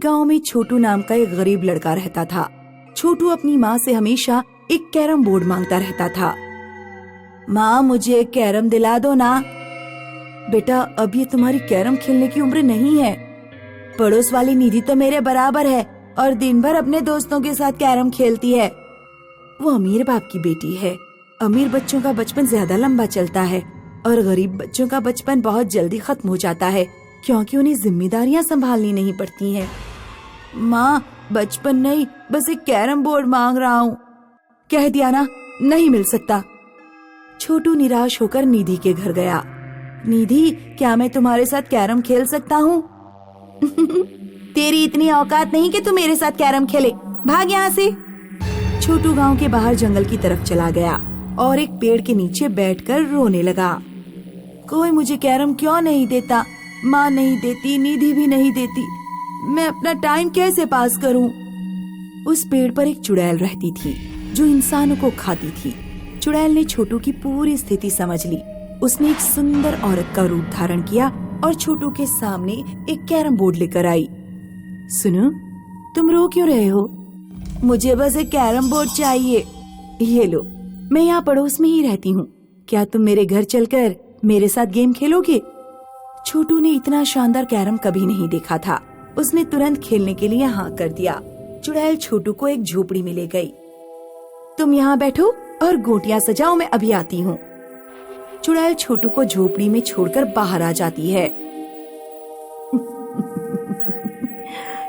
गांव में छोटू नाम का एक गरीब लड़का रहता था। छोटू अपनी माँ से हमेशा एक कैरम बोर्ड मांगता रहता था। माँ, मुझे एक कैरम दिला दो ना। बेटा, अब ये तुम्हारी कैरम खेलने की उम्र नहीं है। पड़ोस वाली निधि तो मेरे बराबर है और दिन भर अपने दोस्तों के साथ कैरम खेलती है। वो अमीर बाप की बेटी है। अमीर बच्चों का बचपन ज्यादा लंबा चलता है और गरीब बच्चों का बचपन बहुत जल्दी खत्म हो जाता है, क्योंकि उन्हें जिम्मेदारियां संभालनी नहीं पड़ती हैं। माँ, बचपन नहीं, बस एक कैरम बोर्ड मांग रहा हूँ। कह दिया ना, नहीं मिल सकता। छोटू निराश होकर निधि के घर गया। निधि, क्या मैं तुम्हारे साथ कैरम खेल सकता हूँ? तेरी इतनी औकात नहीं कि तू मेरे साथ कैरम खेले, भाग यहाँ से। छोटू गांव के बाहर जंगल की तरफ चला गया और एक पेड़ के नीचे बैठकर रोने लगा। कोई मुझे कैरम क्यों नहीं देता? माँ नहीं देती, निधि भी नहीं देती। मैं अपना टाइम कैसे पास करूं? उस पेड़ पर एक चुड़ैल रहती थी जो इंसानों को खाती थी। चुड़ैल ने छोटू की पूरी स्थिति समझ ली। उसने एक सुंदर औरत का रूप धारण किया और छोटू के सामने एक कैरम बोर्ड लेकर आई। सुनो, तुम रो क्यों रहे हो? मुझे बस एक कैरम बोर्ड चाहिए। ये लो, मैं यहाँ पड़ोस में ही रहती हूँ। क्या तुम मेरे घर चलकर मेरे साथ गेम खेलोगे? छोटू ने इतना शानदार कैरम कभी नहीं देखा था। उसने तुरंत खेलने के लिए हाँ कर दिया। चुड़ैल छोटू को एक झोपड़ी में ले गई। तुम यहाँ बैठो और गोटियां सजाओ, मैं अभी आती हूँ। चुड़ैल छोटू को झोपड़ी में छोड़कर बाहर आ जाती है।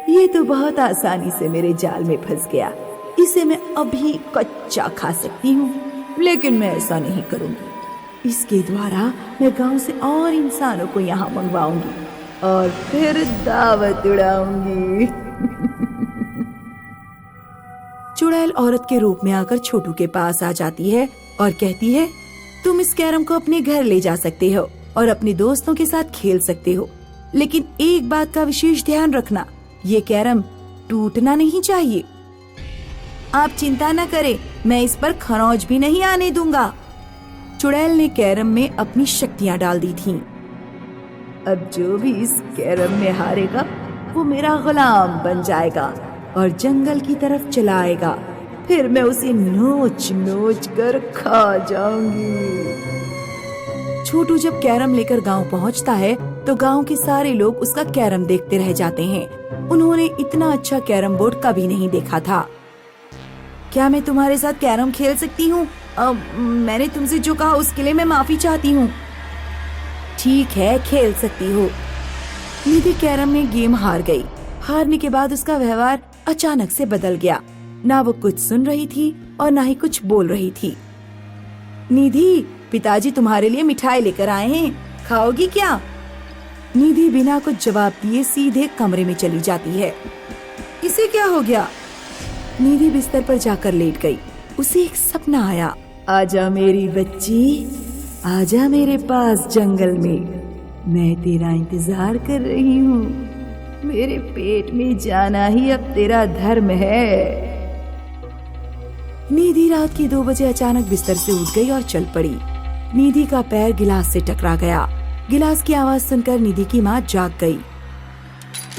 ये तो बहुत आसानी से मेरे जाल में फंस गया। इसे मैं अभी कच्चा खा सकती हूँ, लेकिन मैं ऐसा नहीं करूँगी। इसके द्वारा मैं गांव से और इंसानों को यहाँ मंगवाऊंगी और फिर दावत उड़ाऊंगी। चुड़ैल औरत के रूप में आकर छोटू के पास आ जाती है और कहती है, तुम इस कैरम को अपने घर ले जा सकते हो और अपने दोस्तों के साथ खेल सकते हो, लेकिन एक बात का विशेष ध्यान रखना, ये कैरम टूटना नहीं चाहिए। आप चिंता न करें, मैं इस पर खरोंच भी नहीं आने दूंगा। चुड़ैल ने कैरम में अपनी शक्तियां डाल दी थीं। अब जो भी इस कैरम में हारेगा वो मेरा गुलाम बन जाएगा और जंगल की तरफ चला आएगा। फिर मैं उसे नोच नोच कर खा जाऊंगी। छोटू जब कैरम लेकर गांव पहुंचता है तो गांव के सारे लोग उसका कैरम देखते रह जाते हैं। उन्होंने इतना अच्छा कैरम बोर्ड कभी नहीं देखा था। क्या मैं तुम्हारे साथ कैरम खेल सकती हूँ? मैंने तुमसे जो कहा उसके लिए मैं माफी चाहती हूँ। ठीक है, खेल सकती हो। निधि कैरम में गेम हार गई। हारने के बाद उसका व्यवहार अचानक से बदल गया। ना वो कुछ सुन रही थी और ना ही कुछ बोल रही थी। निधि, पिताजी तुम्हारे लिए मिठाई लेकर आए हैं, खाओगी क्या? निधि बिना कुछ जवाब दिए सीधे कमरे में चली जाती है। इसे क्या हो गया? निधि बिस्तर पर जाकर लेट गई। उसे एक सपना आया। आजा मेरी बच्ची, आजा मेरे पास जंगल में, मैं तेरा इंतजार कर रही हूँ। मेरे पेट में जाना ही अब तेरा धर्म है। निधि रात के 2 बजे अचानक बिस्तर से उठ गई और चल पड़ी। निधि का पैर गिलास से टकरा गया। गिलास की आवाज सुनकर निधि की माँ जाग गई।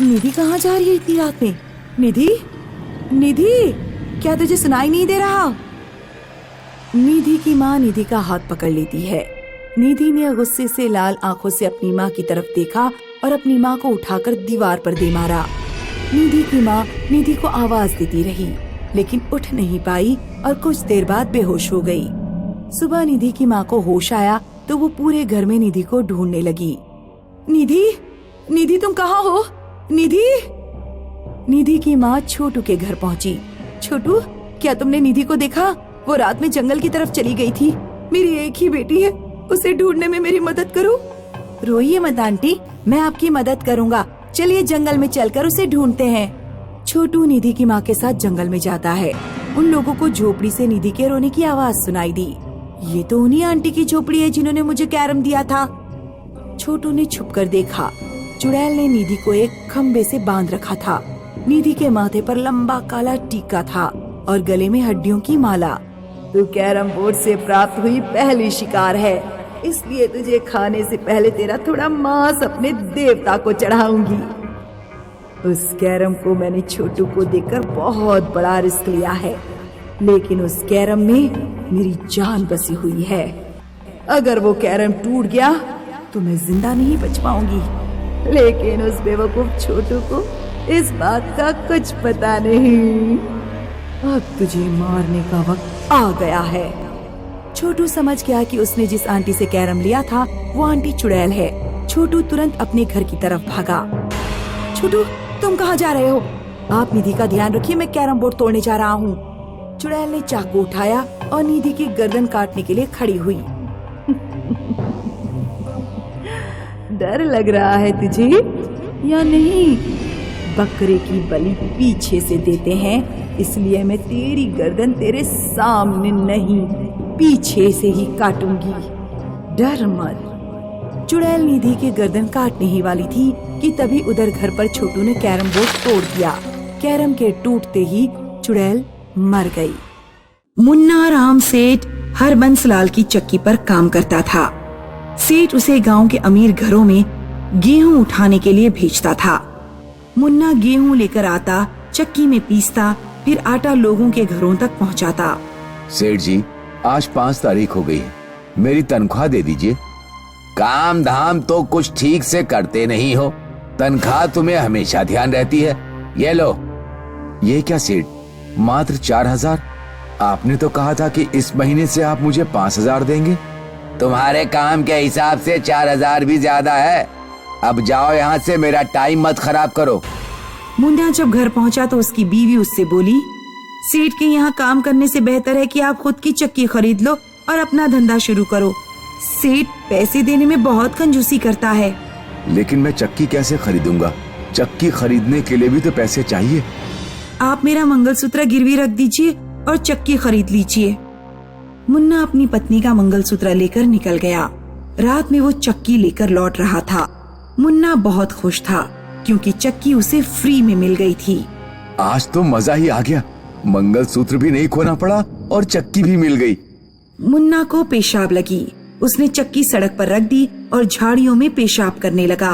निधि कहाँ जा रही है इतनी रात में? निधि, निधि, क्या तुझे सुनाई नहीं दे रहा? निधि की माँ निधि का हाथ पकड़ लेती है। निधि ने गुस्से से लाल आंखों से अपनी माँ की तरफ देखा और अपनी माँ को उठाकर दीवार पर दे मारा। निधि की माँ निधि को आवाज देती रही, लेकिन उठ नहीं पाई और कुछ देर बाद बेहोश हो गई। सुबह निधि की माँ को होश आया तो वो पूरे घर में निधि को ढूंढने लगी। निधि, निधि तुम कहाँ हो? निधि। निधि की माँ छोटू के घर पहुँची। छोटू, क्या तुमने निधि को देखा? वो रात में जंगल की तरफ चली गई थी। मेरी एक ही बेटी है, उसे ढूंढने में मेरी मदद करो। रोइए मत आंटी, मैं आपकी मदद करूँगा। चलिए जंगल में चलकर उसे ढूंढते हैं। छोटू निधि की माँ के साथ जंगल में जाता है। उन लोगों को झोपड़ी से निधि के रोने की आवाज सुनाई दी। ये तो उन्हीं आंटी की झोपड़ी है जिन्होंने मुझे कैरम दिया था। छोटू ने छुपकर देखा। चुड़ैल ने निधि को एक खम्बे से बांध रखा था। निधि के माथे पर लंबा काला टीका था और गले में हड्डियों की माला। तू कैरम बोर्ड से प्राप्त हुई पहली शिकार है, इसलिए तुझे खाने से पहले तेरा थोड़ा मांस अपने देवता को चढ़ाऊंगी। उस कैरम को मैंने छोटू को देकर बहुत बड़ा रिस्क लिया है, लेकिन उस कैरम में मेरी जान बसी हुई है। अगर वो कैरम टूट गया तो मैं जिंदा नहीं बच पाऊंगी। लेकिन उस बेवकूफ छोटू को इस बात का कुछ पता नहीं। अब तुझे मारने का वक्त आ गया है। छोटू समझ गया कि उसने जिस आंटी से कैरम लिया था वो आंटी चुड़ैल है। छोटू तुरंत अपने घर की तरफ भागा। छोटू, तुम कहाँ जा रहे हो? आप निधि का ध्यान रखिए, मैं कैरम बोर्ड तोड़ने जा रहा हूँ। चुड़ैल ने चाकू उठाया और निधि की गर्दन काटने के लिए खड़ी हुई। डर लग रहा है तुझे या नहीं? बकरे की बलि पीछे से देते हैं, इसलिए मैं तेरी गर्दन तेरे सामने नहीं, पीछे से ही काटूंगी। डर मत। चुड़ैल निधि की गर्दन काटने ही वाली थी कि तभी उधर घर पर छोटू ने कैरम बोर्ड तोड़ दिया। कैरम के टूटते ही चुड़ैल मर गई। मुन्ना राम सेठ हरबंसलाल की चक्की पर काम करता था। सेठ उसे गांव के अमीर घरों में गेहूं उठाने के लिए भेजता था। मुन्ना गेहूं लेकर आता, चक्की में पीसता, फिर आटा लोगों के घरों तक पहुंचाता। सेठ जी, आज 5 तारीख हो गई है, मेरी तनख्वाह दे दीजिए। काम धाम तो कुछ ठीक से करते नहीं हो, तनख्वाह तुम्हें हमेशा ध्यान रहती है। ये लो। ये क्या सेठ, मात्र 4,000? आपने तो कहा था कि इस महीने से आप मुझे 5,000 देंगे। तुम्हारे काम के हिसाब से 4,000 भी ज्यादा है। अब जाओ यहाँ से, मेरा टाइम मत खराब करो। मुन्ना जब घर पहुंचा तो उसकी बीवी उससे बोली, सेठ के यहाँ काम करने से बेहतर है कि आप खुद की चक्की खरीद लो और अपना धंधा शुरू करो। सेठ पैसे देने में बहुत कंजूसी करता है। लेकिन मैं चक्की कैसे खरीदूंगा? चक्की खरीदने के लिए भी तो पैसे चाहिए। आप मेरा मंगलसूत्र गिरवी रख दीजिए और चक्की खरीद लीजिए। मुन्ना अपनी पत्नी का मंगलसूत्र लेकर निकल गया। रात में वो चक्की लेकर लौट रहा था। मुन्ना बहुत खुश था क्योंकि चक्की उसे फ्री में मिल गई थी। आज तो मजा ही आ गया, मंगलसूत्र भी नहीं खोना पड़ा और चक्की भी मिल गई। मुन्ना को पेशाब लगी। उसने चक्की सड़क पर रख दी और झाड़ियों में पेशाब करने लगा।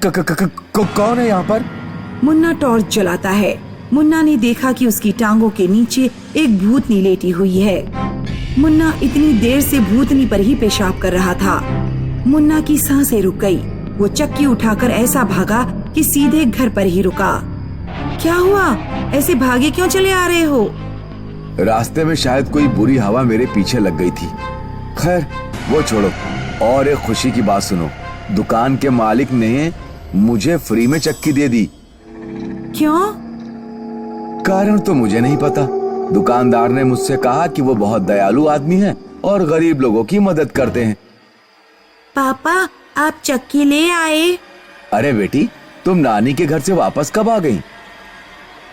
कौन है यहाँ पर? मुन्ना टॉर्च जलाता है। मुन्ना ने देखा कि उसकी टांगों के नीचे एक भूतनी लेटी हुई है। मुन्ना इतनी देर से भूतनी पर ही पेशाब कर रहा था। मुन्ना की सांसें रुक गई। वो चक्की उठाकर ऐसा भागा कि सीधे घर पर ही रुका। क्या हुआ? ऐसे भागे क्यों चले आ रहे हो? रास्ते में शायद कोई बुरी हवा मेरे पीछे लग गई थी। खैर वो छोड़ो, और एक खुशी की बात सुनो। दुकान के मालिक ने मुझे फ्री में चक्की दे दी। क्यों? कारण तो मुझे नहीं पता। दुकानदार ने मुझसे कहा कि वो बहुत दयालु आदमी है और गरीब लोगों की मदद करते हैं। पापा, आप चक्की ले आए? अरे बेटी, तुम नानी के घर से वापस कब आ गई?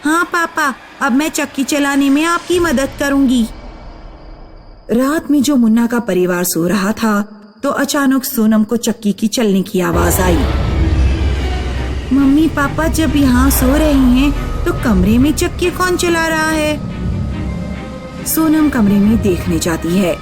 हाँ पापा, अब मैं चक्की चलाने में आपकी मदद करूंगी। रात में जो मुन्ना का परिवार सो रहा था तो अचानक सोनम को चक्की की चलने की आवाज आई। मम्मी पापा जब यहाँ सो रहे हैं तो कमरे में चक्की कौन चला रहा है? सोनम कमरे में देखने जाती है।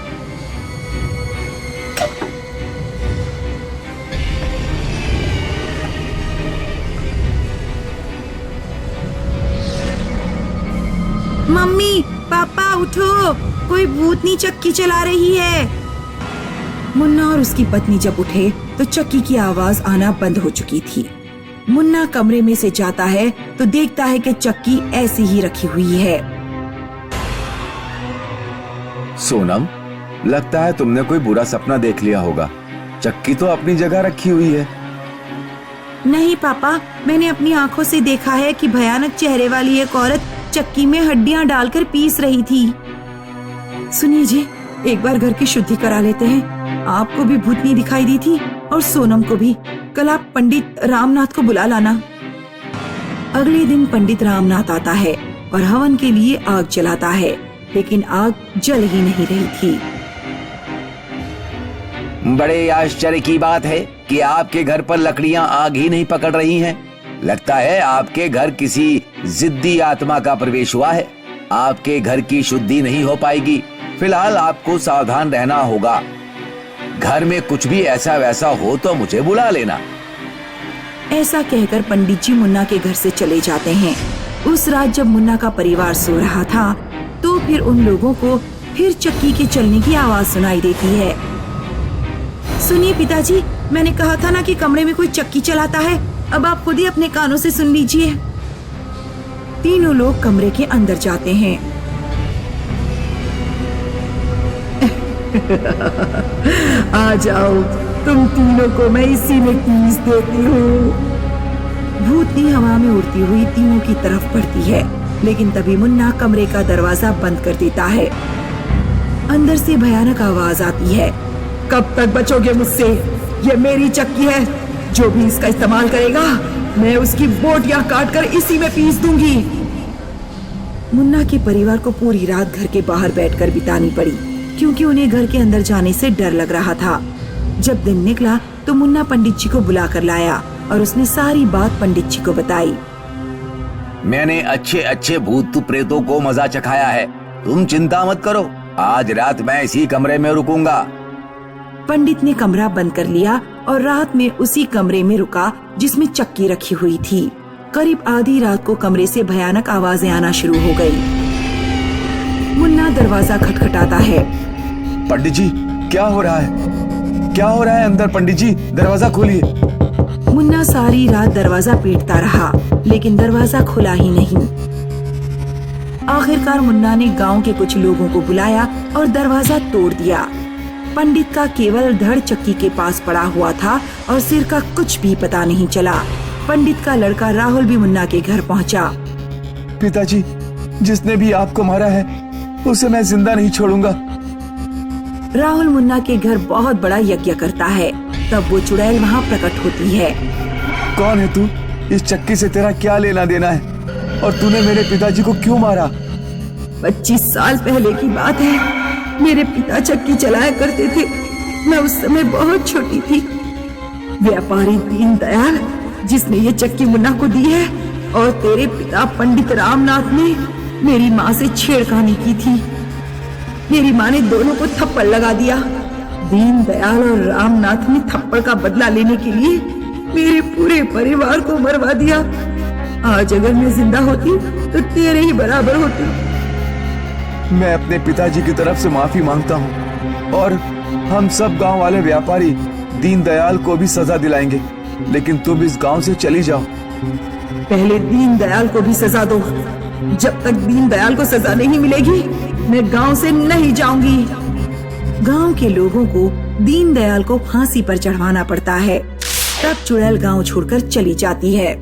मम्मी पापा उठो, कोई भूतनी चक्की चला रही है। मुन्ना और उसकी पत्नी जब उठे तो चक्की की आवाज आना बंद हो चुकी थी। मुन्ना कमरे में से जाता है तो देखता है कि चक्की ऐसी ही रखी हुई है। सोनम, लगता है तुमने कोई बुरा सपना देख लिया होगा। चक्की तो अपनी जगह रखी हुई है। नहीं पापा, मैंने अपनी आंखों से देखा है कि भयानक चेहरे वाली एक औरत चक्की में हड्डियां डालकर पीस रही थी। सुनिए जी, एक बार घर की शुद्धि करा लेते हैं। आपको भी भूतनी दिखाई दी थी और सोनम को भी। कल आप पंडित रामनाथ को बुला लाना। अगले दिन पंडित रामनाथ आता है और हवन के लिए आग जलाता है, लेकिन आग जल ही नहीं रही थी। बड़े आश्चर्य की बात है कि आपके घर पर लकड़ियां आग ही नहीं पकड़ रही हैं। लगता है आपके घर किसी जिद्दी आत्मा का प्रवेश हुआ है। आपके घर की शुद्धि नहीं हो पाएगी। फिलहाल आपको सावधान रहना होगा। घर में कुछ भी ऐसा वैसा हो तो मुझे बुला लेना। ऐसा कहकर पंडित जी मुन्ना के घर से चले जाते हैं। उस रात जब मुन्ना का परिवार सो रहा था तो फिर उन लोगों को फिर चक्की के चलने की आवाज सुनाई देती है। सुनिए पिताजी, मैंने कहा था ना कि कमरे में कोई चक्की चलाता है। अब आप खुद ही अपने कानों से सुन लीजिए। तीनों लोग कमरे के अंदर जाते हैं। आ जाओ, तुम तीनों को मैं इसी में पीस देती हूँ। भूतनी हवा में उड़ती हुई तीनों की तरफ बढ़ती है, लेकिन तभी मुन्ना कमरे का दरवाजा बंद कर देता है। अंदर से भयानक आवाज आती है, कब तक बचोगे मुझसे? ये मेरी चक्की है, जो भी इसका इस्तेमाल करेगा मैं उसकी बोटियां काटकर इसी में पीस दूंगी। मुन्ना के परिवार को पूरी रात घर के बाहर बैठकर बितानी पड़ी, क्योंकि उन्हें घर के अंदर जाने से डर लग रहा था। जब दिन निकला तो मुन्ना पंडित जी को बुला कर लाया और उसने सारी बात पंडित जी को बताई। मैंने अच्छे अच्छे भूत प्रेतों को मजा चखाया है, तुम चिंता मत करो, आज रात मैं इसी कमरे में रुकूंगा। पंडित ने कमरा बंद कर लिया और रात में उसी कमरे में रुका जिसमें चक्की रखी हुई थी। करीब आधी रात को कमरे से भयानक आवाजें आना शुरू हो गई। मुन्ना दरवाजा खटखटाता है। पंडित जी, क्या हो रहा है? क्या हो रहा है अंदर? पंडित जी, दरवाजा खोलिए। मुन्ना सारी रात दरवाजा पीटता रहा, लेकिन दरवाजा खुला ही नहीं। आखिरकार मुन्ना ने गांव के कुछ लोगों को बुलाया और दरवाजा तोड़ दिया। पंडित का केवल धड़ चक्की के पास पड़ा हुआ था और सिर का कुछ भी पता नहीं चला। पंडित का लड़का राहुल भी मुन्ना के घर पहुंचा। पिताजी, जिसने भी आपको मारा है उसे मैं जिंदा नहीं छोड़ूंगा। राहुल मुन्ना के घर बहुत बड़ा यज्ञ करता है। तब वो चुड़ैल वहाँ प्रकट होती है। कौन है तू? इस चक्की से तेरा क्या लेना देना है? और तूने मेरे पिताजी को क्यों मारा? 25 साल पहले की बात है। मेरे पिता चक्की चलाया करते थे। मैं उस समय बहुत छोटी थी। व्यापारी दीनदयाल, जिसने ये चक्की मुन्ना को दी है, और तेरे पिता पंडित रामनाथ ने मेरी माँ से छेड़खानी की थी। मेरी माँ ने दोनों को थप्पड़ लगा दिया। दीनदयाल और रामनाथ ने थप्पड़ का बदला लेने के लिए मेरे पूरे परिवार को मरवा दिया। आज अगर मैं जिंदा होती तो तेरे ही बराबर होती। मैं अपने पिताजी की तरफ से माफी मांगता हूँ और हम सब गांव वाले व्यापारी दीनदयाल को भी सजा दिलाएंगे, लेकिन तुम इस गांव से चली जाओ। पहले दीनदयाल को भी सजा दो। जब तक दीनदयाल को सजा नहीं मिलेगी मैं गांव से नहीं जाऊंगी। गांव के लोगों को दीनदयाल को फांसी पर चढ़वाना पड़ता है। तब चुड़ैल गांव छोड़कर चली जाती है।